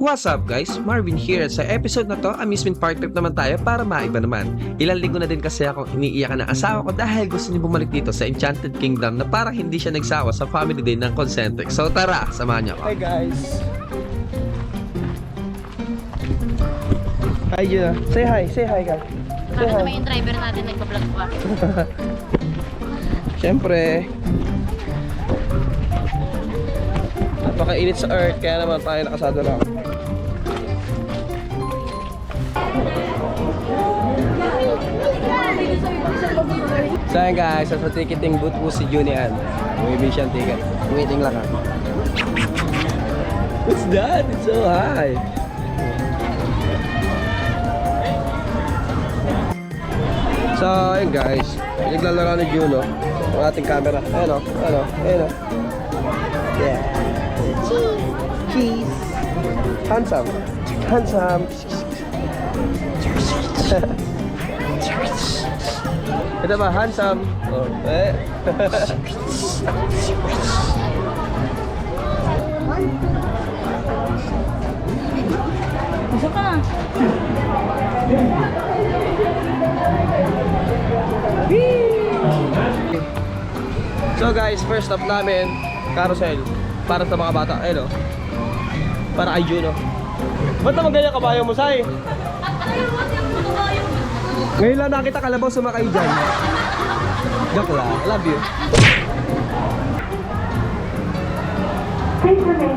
What's up guys? Marvin here. Sa episode na to, amusement park trip naman tayo para maiba naman. Ilang linggo na din kasi akong iniiyakan ng asawa ko dahil gusto niya bumalik dito sa Enchanted Kingdom na parang hindi siya nagsawa sa family day ng Concentric. So tara, samahan niyo ako. Hi guys! Hi Juna. Say hi guys. Say Bakit hi. naman yung driver natin nagpa-vlog pa? Siyempre, napakainit sa earth kaya naman tayo nakasado lang. So yun guys, sa ticketing booth po si Junian. Bumibili siyang ticket. Waiting lang ha. What's that? It's so high. So ayun guys, naglalaro ni Juno ang ating camera. Ayun o, ayun o. Yeah. Cheese. Handsome. Handsome. Ito ba? Handsome. Oh, eh. Gusto ka na. So guys, first stop namin, carousel. Para sa mga bata. Ayun o. Para kay Juno. Ba't naman ganyan kabayo mo, Sai? Ngayon lang nakita kalabaw sumakay dyan. Joke lang. Love you.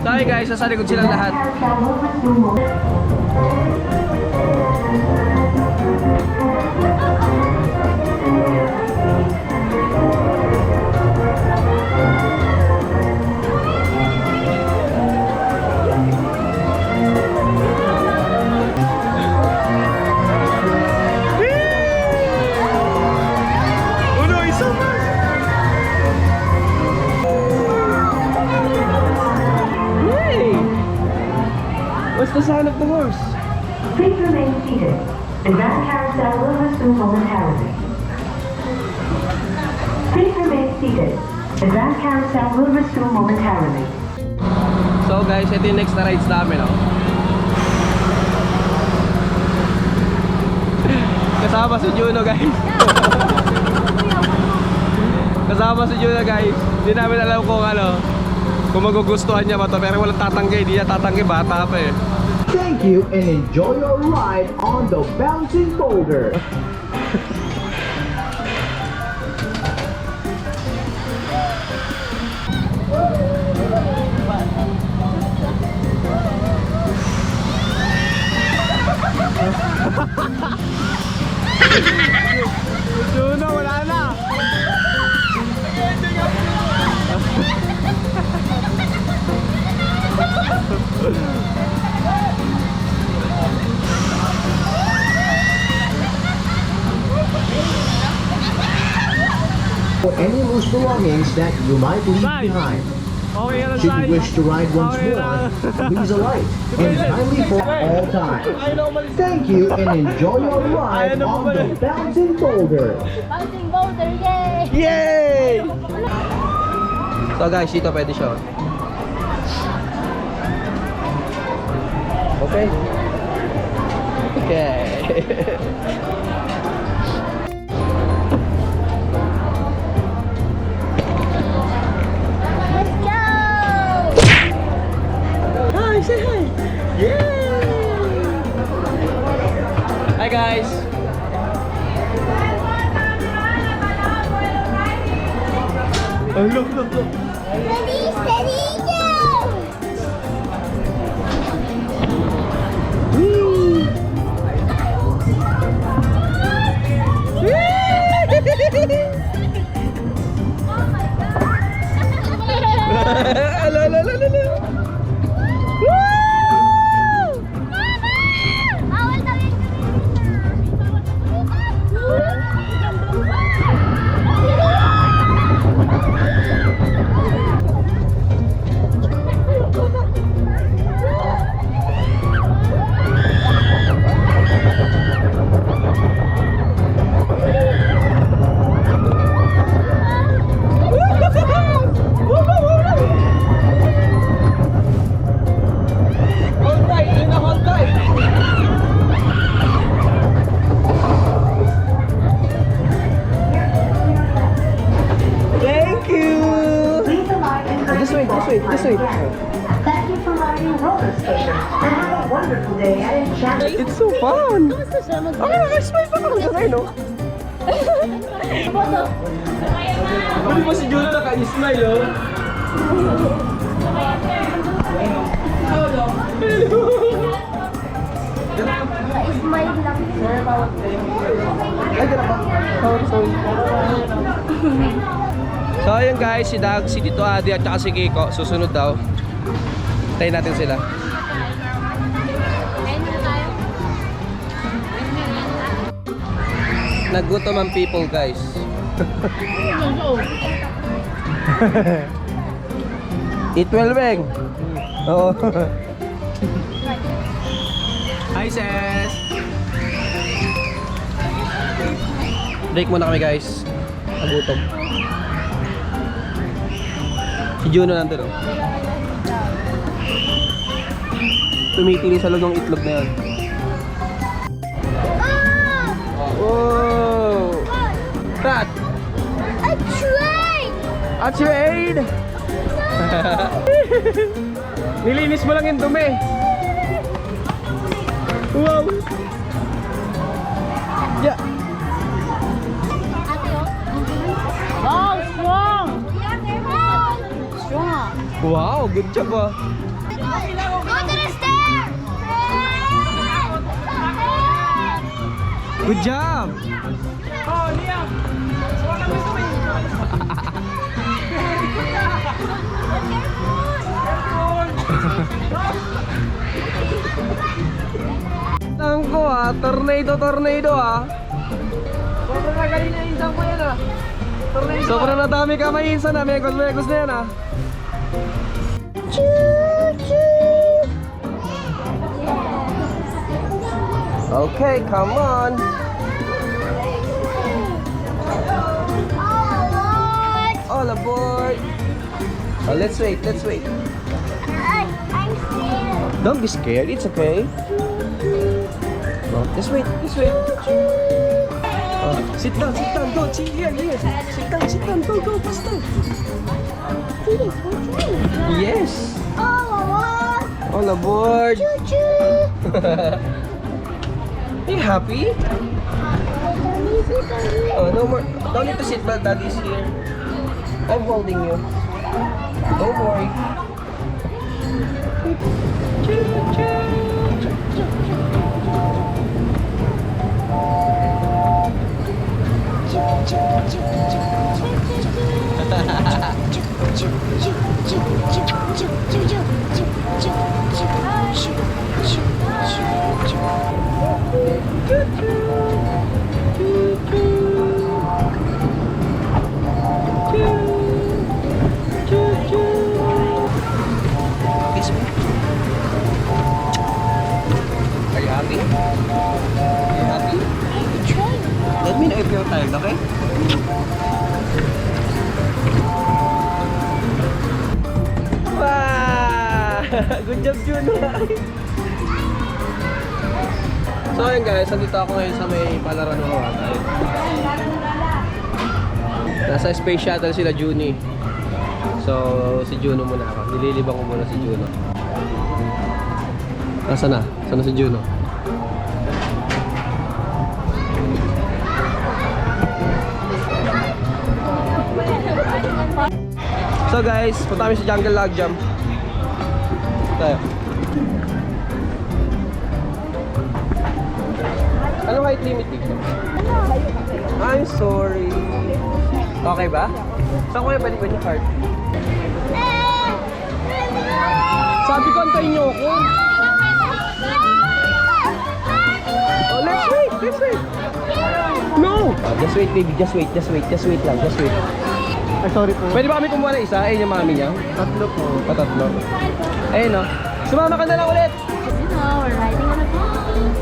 So hi guys, nasa likod silang lahat. What's the sound of the horse? Please remain seated. The Grand Carousel will resume momentarily. Please remain seated. The Grand Carousel will resume momentarily. So guys, ito yung next na rides namin, oh. Kasama si Juno guys. Kasama si Juno guys. Hindi namin alam kung ano, kung magugustuhan niya ba to, pero walang tatanggi. Hindi niya tatanggi, bata pa eh. Thank you and enjoy your ride on the bouncing boulder. Juno, wala na. For any loose belongings that you might leave behind. Okay, ano Should you wish to ride once Okay more, na. please alight and kindly for all time. Thank you and enjoy your ride on the bouncing boulder. Bouncing boulder, yay! Yay! So guys, dito pwede siya. Okay. Okay. Let's go! Hi, say hi. Yay! Hi guys. Oh, look. Steady, steady, go! Bawal tawid kami. station and have a wonderful day at Enchanted. It's so fun! Kamusta siya? Ay, nakasmile pa ako sa no? Boto. Ano ba si Juno naka-smile, oh? Smile lang. Ay, gano'n ba? Sorry. So, ayun guys, si Dag, si Tito Adi at saka si Kiko, susunod daw. Tayo natin sila. Kain na tayo. Nagutom ang people, guys. Eat well, Beng. Oo. Hi, sis! Break muna kami, guys. Nagutom. Si Juno nandun, oh. Tumitili sa loob ng itlog na yan. Whoa! Rat! A train! A train! Nilinis mo lang yung dumi. Wow! Yeah. Ate, oh. Wow, strong! Strong. Wow, good job ah. Go to the stairs! Good job! Tangko ah, tornado ah. Sobrang nagaling na insan ko yan ah. Sobrang nadami ka may insan ah, megos na yan ah. Okay, come on. All aboard. Oh, let's wait. I'm scared. Don't be scared, it's okay. Oh, just wait. Oh, sit down, go, sit here. Sit down, go, faster. Yes. All aboard. Are you happy? Oh, no more. Don't need to sit belt, daddy's here. I'm holding you. Don't worry. Kiss me. Are you happy? Are you happy? Let me know if you're tired, okay? Wow! Good job, Juno! So ayun guys, nandito ako ngayon sa may palaran ng Hawaii. Nasa space shuttle sila Juni. So si Juno muna ako. Nililibang ko muna si Juno. Nasaan na? Saan na si Juno? So guys, punta kami sa Jungle Log Jam. Tayo. Anong height limit dito? I'm sorry. Okay ba? Saan ko yung balik yung card? Sabi ko antayin niyo ako. Oh, let's wait. No! Oh, just wait baby, just wait lang. Ay, sorry po. Pwede ba kami kumuha ng isa? Ayun yung mami niya. Tatlo po. Patatlo. Ayun o. Sumama ka na lang ulit. We're riding on a boat.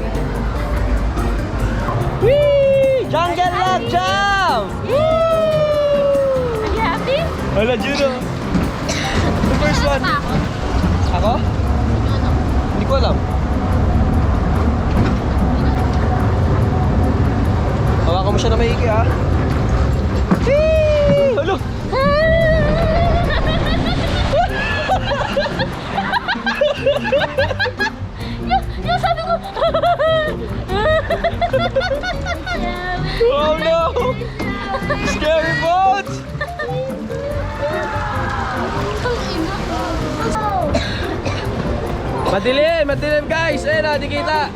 Whee! Jungle Log Jam! Are you happy? Hala, Juno. The first one. Ako? Hindi ko alam. Hawakan mo siya na maigi ha. Whee! Halo! Yung sabi ko. Oh no! Scary boat! Madilim! Madilim guys! Ayun na, di kita!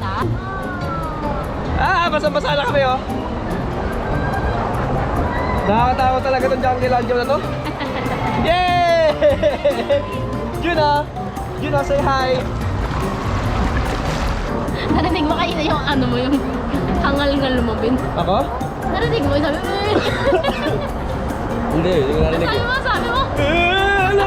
Basang-basa na kami oh! Nakakatawa talaga itong jungle land na to! Yay! Juna, say hi! Narinig mo kanina yung ano mo, yung hangal-ngal mo, Ben. Ako? Narinig mo, sabi mo. Hindi ko narinig. Sabi mo. Ano?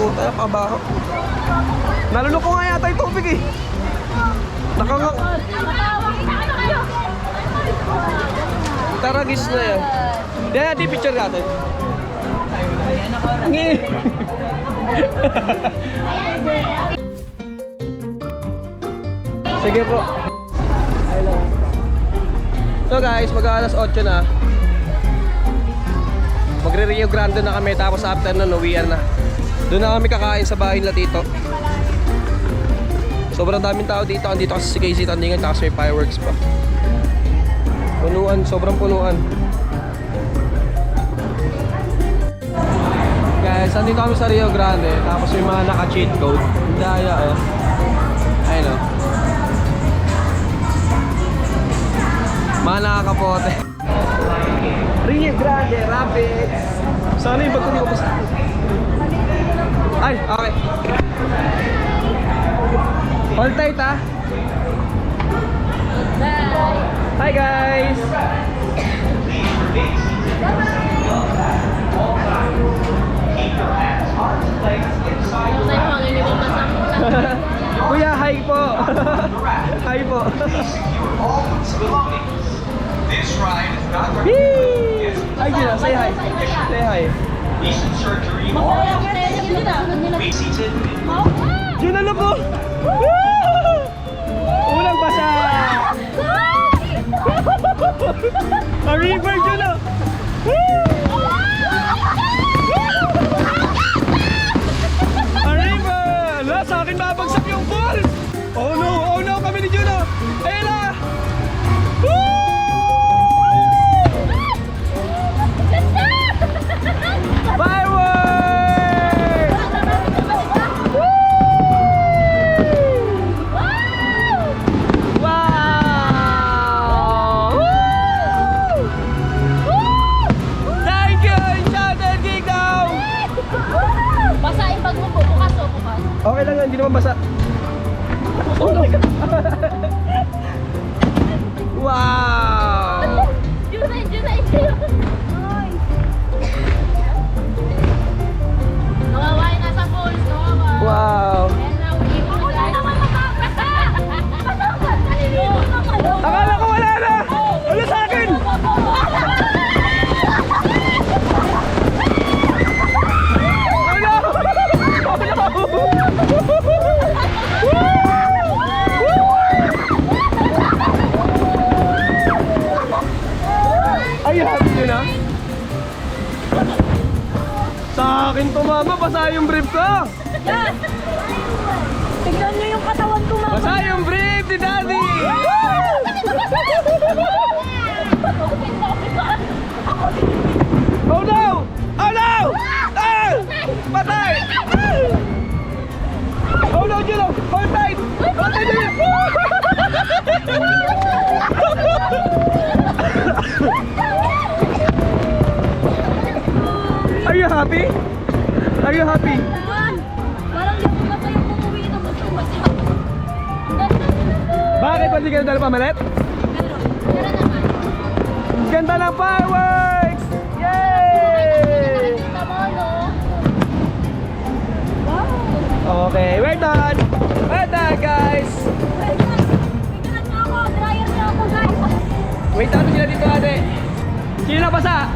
Puta, pabaho. Naluloko nga yata yung tubig eh. Taragis na yan. Yan natin picture natin. Ngi. Sige po. So guys, mag-alas 8 na. Magre-Rio Grande na kami, tapos after nun, uwian na. Doon na kami kakain sa bahay nila tito. Sobrang daming tao dito. Andito kasi si Casey Tandingan, tapos may fireworks pa. Punuan, sobrang punuan. Guys, andito kami sa Rio Grande, tapos may mga naka-cheat code. Daya oh. Ayun oh. Mga nakakapote. Rio Grande Rapids. Sana yung bag ko dito basta. Ay, okay. Hold tight ah. Hi guys. Kuya, hi po. Hi po. This ride is not Yee! Hi Gina, say hi. Say hi. recent surgery. Be seated. Gina na po. Unang basa. A river Gina. A river. Ala, sa akin babagsak yung ball. Oh no, kami ni Gina. Ayun na. Fireworks! Wow! Thank you, Enchanted Kingdom! Basa yung bag mo po, bukas o bukas. Okay lang yan, hindi naman basa. Oh no! Wow! Yun na. Nawawa yung nasa pool, nawawa. Wow! Ako na naman makakasa! Akala ko wala na! Wala sa akin! Ay, happy nyo na? Sa akin to mama, basa yung brief ko! Yan! Tignan nyo yung katawan ko, mama. Basa yung brief ni Daddy! Oh no! Oh no! Ah! Patay! Oh no, Juno! Hold tight! Hold tight! Are you happy? Are you happy? Parang di ako masayang umuwi na basta-basta. Bakit? Pwede ka na dala pamalit? Pero naman. Ganda ng fireworks! Yay! Tama, no? Wow! Okay, we're done! We're done, guys! Bigyan na ako, dryer na ako, guys. Wait natin sila dito, ate. Sino na basa?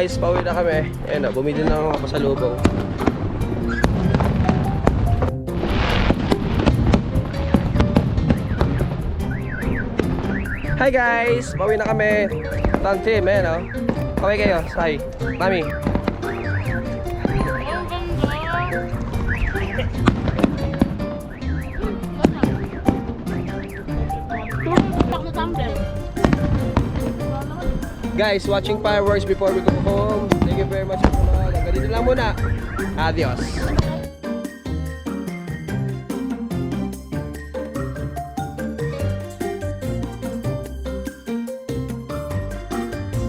guys, pauwi na kami. Ayan na, bumili na ako pasalubong. Hi guys, pauwi na kami. Tang team, ayan o. Kaway kayo, say. Mami. Guys, watching fireworks before we go home. Thank you very much. Hanggang dito lang muna. Adios.